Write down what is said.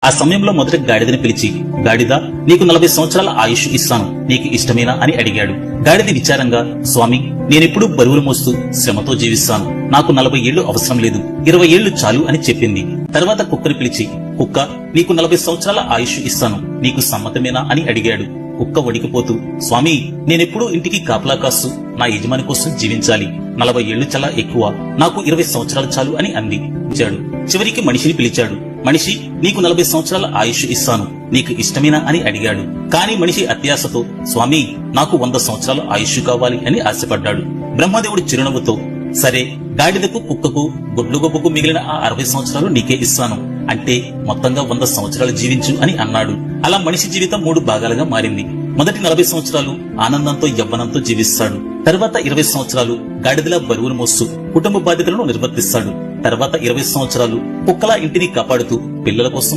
ఆ సమయంలో మొదట గాడిదని పిలిచి, గాడిద, నీకు 40 సంవత్సరాల ఆయుష్ ఇస్తాను, నీకు ఇష్టమేనా అని అడిగాడు. గాడిద విచారంగా, స్వామి, నేనెప్పుడూ బరువులు మోస్తూ శ్రమతో జీవిస్తాను, నాకు 40 ఏళ్లు అవసరం లేదు, 20 ఏళ్లు చాలు అని చెప్పింది. తర్వాత కుక్కని పిలిచి, కుక్క, నీకు 40 సంవత్సరాల ఆయుష్ ఇస్తాను, నీకు సమ్మతమేనా అని అడిగాడు. కుక్క వణికిపోతూ, స్వామి, నేనెప్పుడూ ఇంటికి కాపలా కాస్తూ నా యజమాని కోసం జీవించాలి, 40 ఏళ్లు చాలా ఎక్కువ, నాకు 20 సంవత్సరాలు చాలు అని అంది. చివరికి మనిషిని పిలిచాడు. మనిషి, నీకు 40 సంవత్సరాల ఆయుష్ ఇస్తాను, నీకు ఇష్టమేనా అని అడిగాడు. కాని మనిషి అత్యాశతో, స్వామి, నాకు 100 సంవత్సరాల ఆయుష్ కావాలి అని ఆశపడ్డాడు. బ్రహ్మదేవుడు చిరునవ్వుతో, సరే, గాడిదకు, కుక్కకు, గుడ్లుగొప్పకు మిగిలిన ఆ 60 సంవత్సరాలు నీకే ఇస్తాను, అంటే మొత్తంగా 100 సంవత్సరాలు జీవించు అని అన్నాడు. అలా మనిషి జీవితం 3 భాగాలుగా మారింది. మొదటి 40 సంవత్సరాలు ఆనందంతో యవ్వనంతో జీవిస్తాడు. తర్వాత 20 సంవత్సరాలు గాడిదలా బరువును మోస్తూ కుటుంబ బాధ్యతలను నిర్వర్తిస్తాడు. తర్వాత 20 సంవత్సరాలు కుక్కలా ఇంటిని కాపాడుతూ పిల్లల కోసం